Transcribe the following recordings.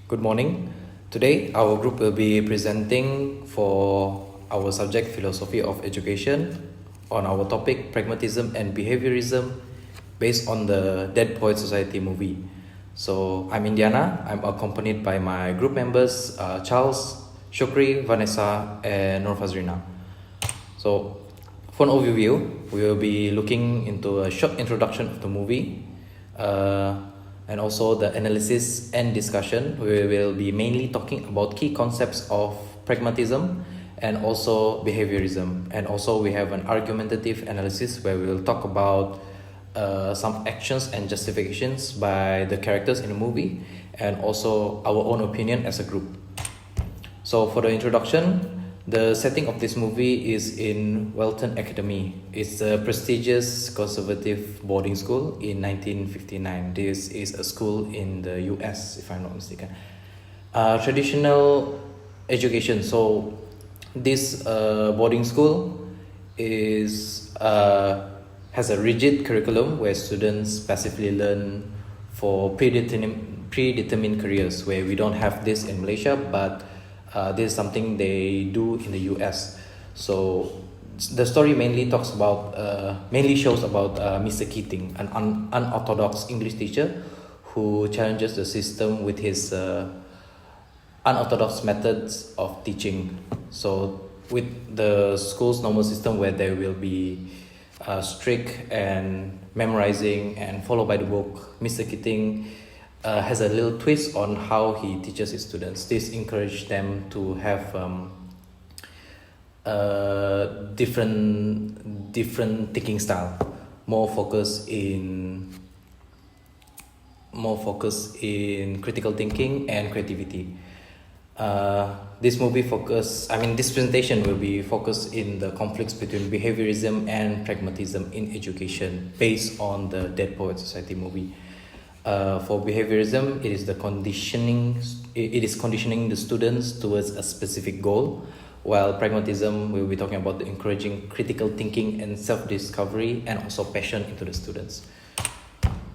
Good morning. Today, our group will be presenting for our subject Philosophy of Education on our topic Pragmatism and Behaviourism based on the Dead Poets Society movie. So, I'm Indiana. I'm accompanied by my group members Charles, Shukri, Vanessa, and Nur Fazrina. So, for an overview, we will be looking into a short introduction of the movie. And also the analysis and discussion. We will be mainly talking about key concepts of pragmatism and also behaviorism. And also we have an argumentative analysis where we will talk about some actions and justifications by the characters in the movie and also our own opinion as a group. So for the introduction, the setting of this movie is in Welton Academy. It's a prestigious conservative boarding school in 1959. This is a school in the US, if I'm not mistaken. Traditional education. So this boarding school has a rigid curriculum where students passively learn for predetermined careers, where we don't have this in Malaysia, but this is something they do in the US. So the story mainly shows about Mr. Keating, an unorthodox English teacher who challenges the system with his unorthodox methods of teaching. So with the school's normal system where there will be strict and memorizing and followed by the book, Mr. Keating has a little twist on how he teaches his students. This encourages them to have different thinking style, more focus in critical thinking and creativity. This presentation will be focused in the conflicts between behaviorism and pragmatism in education based on the Dead Poets Society movie. For behaviorism, it is conditioning the students towards a specific goal, while pragmatism will be talking about the encouraging critical thinking and self-discovery and also passion into the students.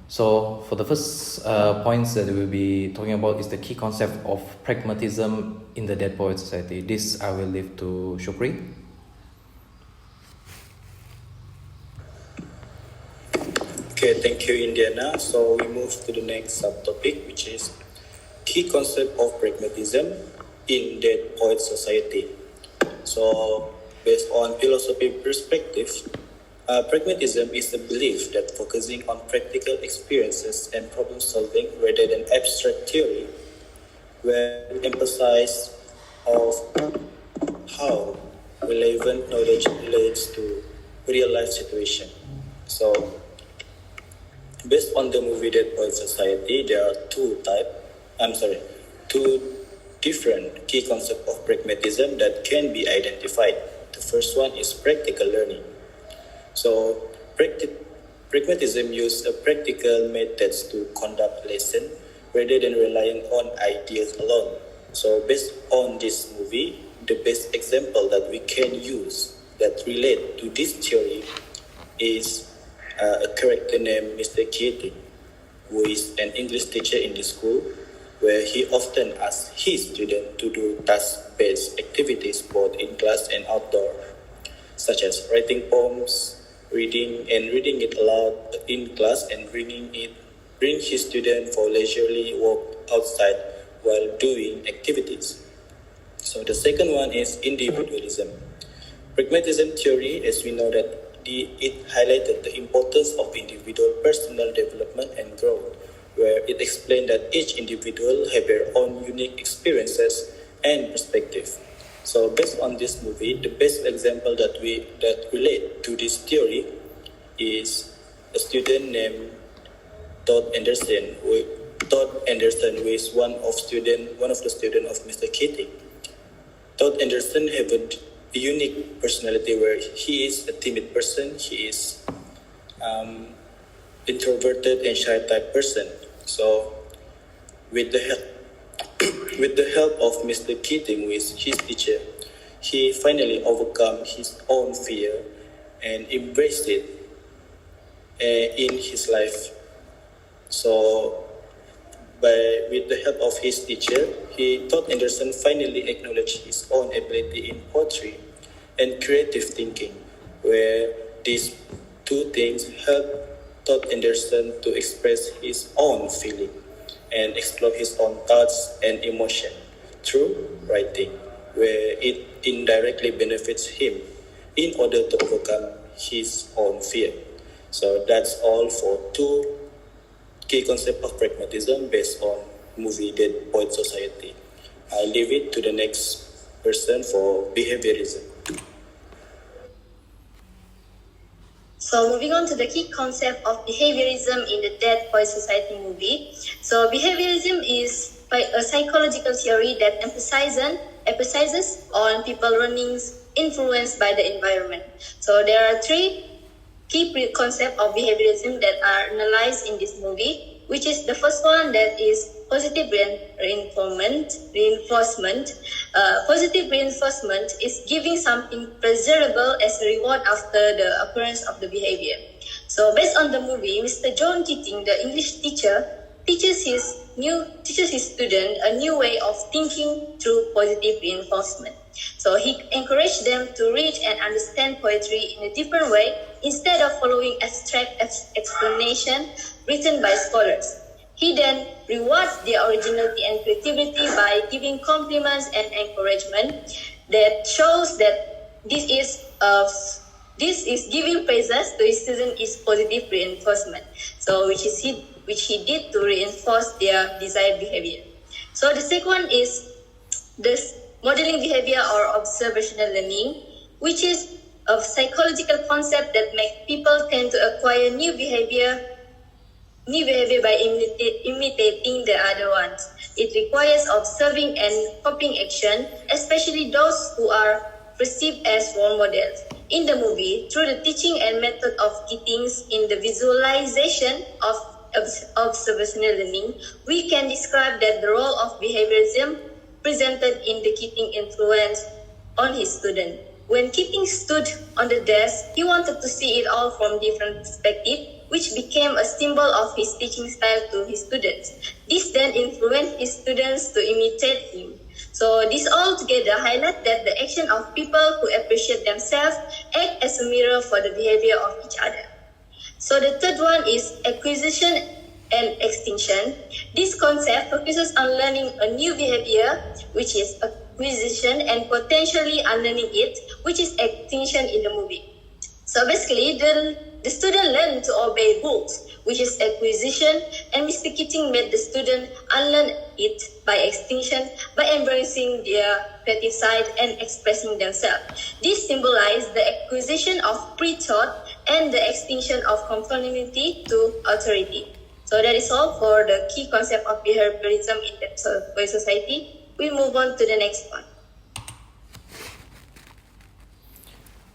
So for the first points that we'll be talking about is the key concept of pragmatism in the Dead Poets Society. This I will leave to Shukri. Okay, thank you, Indiana. So we move to the next subtopic, which is key concept of pragmatism in Dead Poets Society. So, based on philosophy perspective, pragmatism is the belief that focusing on practical experiences and problem solving rather than abstract theory, where we emphasize of how relevant knowledge relates to real life situation. So, based on the movie Dead Poets Society, there are two different key concepts of pragmatism that can be identified. The first one is practical learning. So, pragmatism uses practical methods to conduct lesson rather than relying on ideas alone. So, based on this movie, the best example that we can use that relate to this theory is a character named Mr. Keating, who is an English teacher in the school, where he often asks his students to do task-based activities both in class and outdoor, such as writing poems, reading it aloud in class, and bring his student for leisurely walk outside while doing activities. So the second one is individualism. Pragmatism theory, as we know that it highlighted the importance of individual personal development and growth, where it explained that each individual have their own unique experiences and perspective. So based on this movie, the best example that relate to this theory is a student named Todd Anderson, who is one of the students of Mr. Keating. Todd Anderson have a unique personality where he is a timid person. He is introverted and shy type person. So with the help of Mr. Keating, who is his teacher, he finally overcome his own fear and embraced it in his life. So With the help of his teacher, he taught Anderson finally acknowledge his own ability in poetry and creative thinking, where these two things help taught Anderson to express his own feeling and explore his own thoughts and emotion through writing, where it indirectly benefits him in order to overcome his own fear. So that's all for two key concepts of pragmatism based on movie Dead Poet Society. I leave it to the next person for behaviorism. So moving on to the key concept of behaviorism in the Dead Poet Society movie. So behaviorism is a psychological theory that emphasizes on people learnings influenced by the environment. So there are three key concepts of behaviorism that are analyzed in this movie, which is the first one that is positive reinforcement. Positive reinforcement is giving something pleasurable as a reward after the occurrence of the behavior. So based on the movie, Mr. John Keating, the English teacher, teaches his student a new way of thinking through positive reinforcement. So he encouraged them to read and understand poetry in a different way instead of following abstract explanation written by scholars. He then rewards their originality and creativity by giving compliments and encouragement that shows that this is giving praises to his student is positive reinforcement. So which he did to reinforce their desired behavior. So the second one is this modeling behavior or observational learning, which is a psychological concept that makes people tend to acquire new behavior by imitating the other ones. It requires observing and copying action, especially those who are perceived as role models. In the movie, through the teaching and method of Keating's in the visualization of observational learning, we can describe that the role of behaviorism presented in the Keating influence on his student. When Keating stood on the desk, he wanted to see it all from different perspectives, which became a symbol of his teaching style to his students. This then influenced his students to imitate him. So this all together highlight that the action of people who appreciate themselves act as a mirror for the behavior of each other. So the third one is acquisition and extinction. This concept focuses on learning a new behavior, which is acquisition, and potentially unlearning it, which is extinction in the movie. So basically, the student learned to obey rules, which is acquisition, and Mr. Keating made the student unlearn it by extinction by embracing their creative side and expressing themselves. This symbolized the acquisition of pre-thought and the extinction of conformity to authority. So that is all for the key concept of behaviorism in the society. We move on to the next one.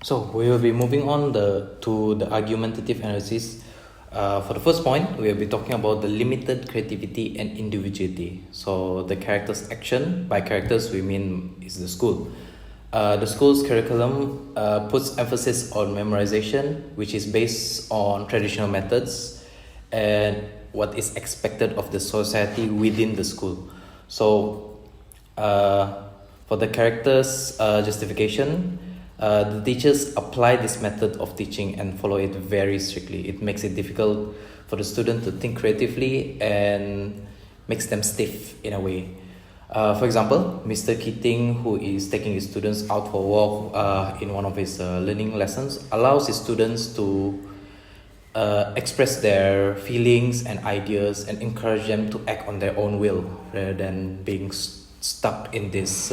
So we will be moving on to the argumentative analysis. For the first point, we will be talking about the limited creativity and individuality. So the character's action, by characters we mean is the school. The school's curriculum puts emphasis on memorization, which is based on traditional methods and what is expected of the society within the school. So for the character's justification, the teachers apply this method of teaching and follow it very strictly. It makes it difficult for the student to think creatively and makes them stiff in a way. For example, Mr. Keating, who is taking his students out for a walk in one of his learning lessons, allows his students to express their feelings and ideas and encourage them to act on their own will rather than being stuck in this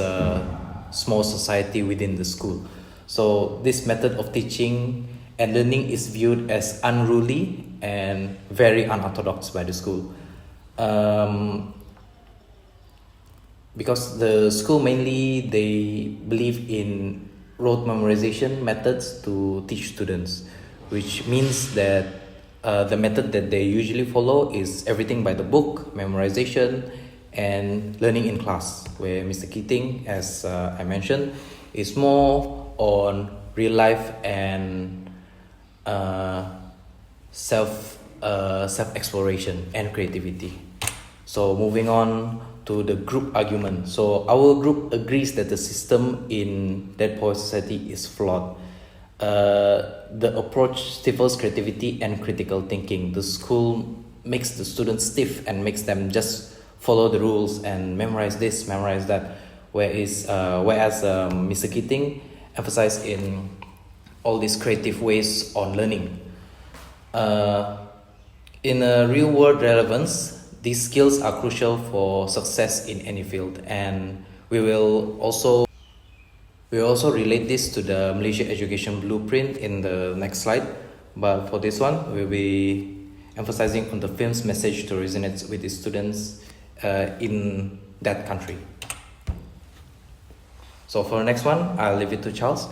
small society within the school. So this method of teaching and learning is viewed as unruly and very unorthodox by the school. Because the school mainly, they believe in rote memorization methods to teach students, which means that the method that they usually follow is everything by the book, memorization, and learning in class, where Mr. Keating, as I mentioned, is more on real life and self exploration and creativity. So moving on to the group argument. So our group agrees that the system in Dead Poets Society is flawed. The approach stifles creativity and critical thinking. The school makes the students stiff and makes them just follow the rules and memorize this, memorize that. Whereas Mr. Keating emphasized in all these creative ways on learning. In a real world relevance, these skills are crucial for success in any field, and we will also relate this to the Malaysia Education Blueprint in the next slide. But for this one, we'll be emphasizing on the film's message to resonate with the students in that country. So for the next one, I'll leave it to Charles.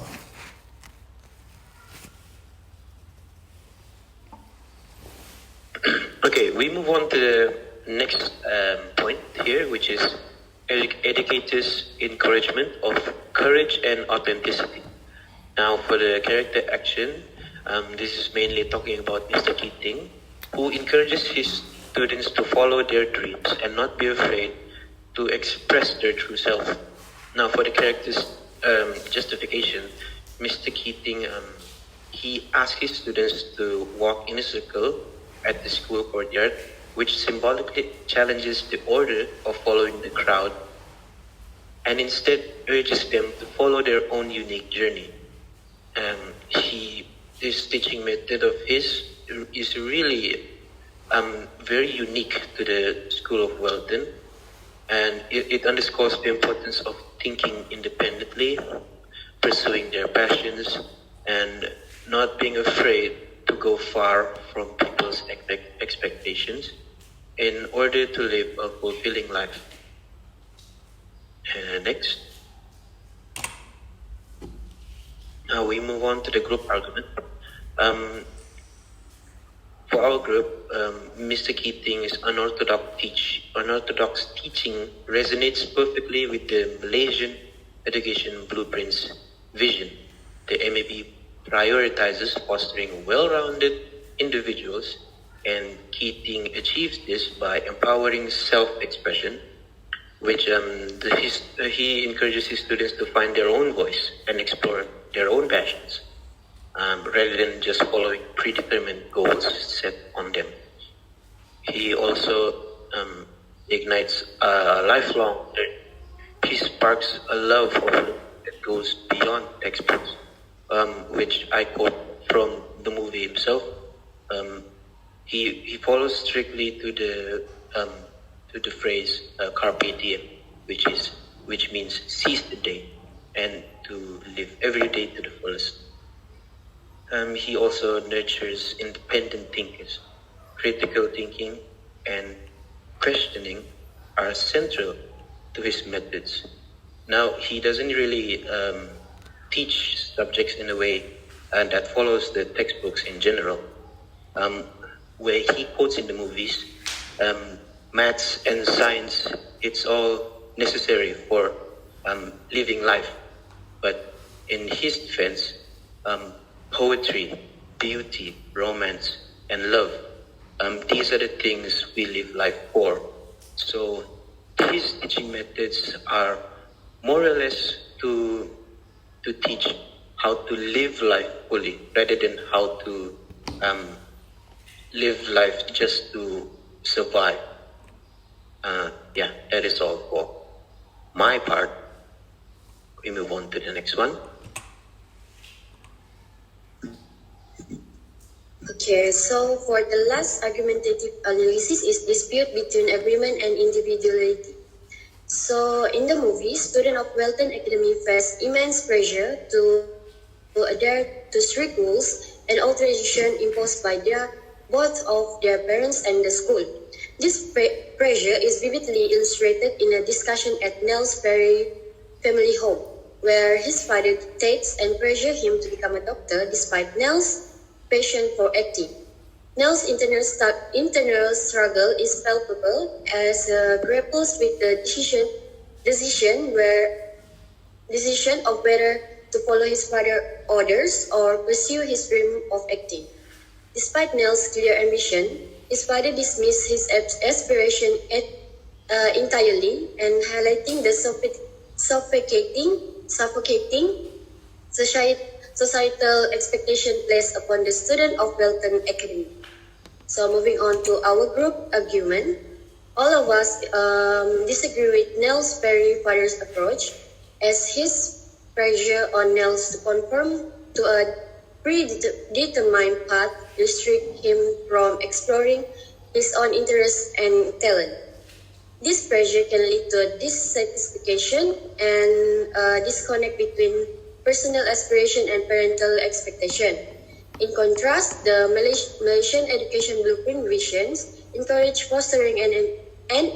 Okay, we move on to the next point here, which is educators' encouragement of courage and authenticity. Now, for the character action, this is mainly talking about Mr. Keating, who encourages his students to follow their dreams and not be afraid to express their true self. Now, for the character's justification, Mr. Keating, he asks his students to walk in a circle at the school courtyard, which symbolically challenges the order of following the crowd and instead urges them to follow their own unique journey. This teaching method of his is really very unique to the School of Welton, and it underscores the importance of thinking independently, pursuing their passions, and not being afraid to go far from people's expectations in order to live a fulfilling life. Next. Now we move on to the group argument. For our group, Mr. Keating's unorthodox teaching resonates perfectly with the Malaysian Education Blueprint's vision. The MAB prioritizes fostering well-rounded individuals, and Keating achieves this by empowering self-expression, which he encourages his students to find their own voice and explore their own passions, rather than just following predetermined goals set on them. He also ignites a lifelong learning. He sparks a love of learning that goes beyond textbooks, which I quote from the movie himself. He follows strictly to the phrase "carpe diem," which means seize the day and to live every day to the fullest. He also nurtures independent thinkers. Critical thinking and questioning are central to his methods. Now, he doesn't really teach subjects in a way that follows the textbooks in general. Where he quotes in the movies, maths and science, it's all necessary for living life. But in his defense, poetry, beauty, romance, and love, these are the things we live life for. So his teaching methods are more or less to teach how to live life fully, rather than how to live life just to survive. That is all for my part. We move on to the next one. Okay, so for the last argumentative analysis is dispute between agreement and individuality. So in the movie, students of Welton Academy face immense pressure to adhere to strict rules and all tradition imposed by both of their parents and the school. This pressure is vividly illustrated in a discussion at Nell's family home, where his father dictates and pressures him to become a doctor despite Nell's passion for acting. Nell's internal struggle is palpable as grapples with the decision of whether to follow his father's orders or pursue his dream of acting. Despite Nell's clear ambition, his father dismissed his aspiration entirely and highlighting the suffocating societal expectation placed upon the student of Welton Academy. So moving on to our group argument, all of us disagree with Nels Perry father's approach, as his pressure on Nels to conform to a predetermined path restrict him from exploring his own interests and talent. This pressure can lead to a dissatisfaction and a disconnect between personal aspiration and parental expectation. In contrast, the Malaysian education blueprint visions encourage fostering an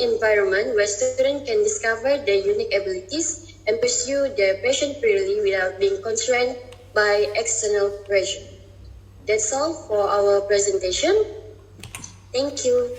environment where students can discover their unique abilities and pursue their passion freely without being constrained by external pressure. That's all for our presentation. Thank you.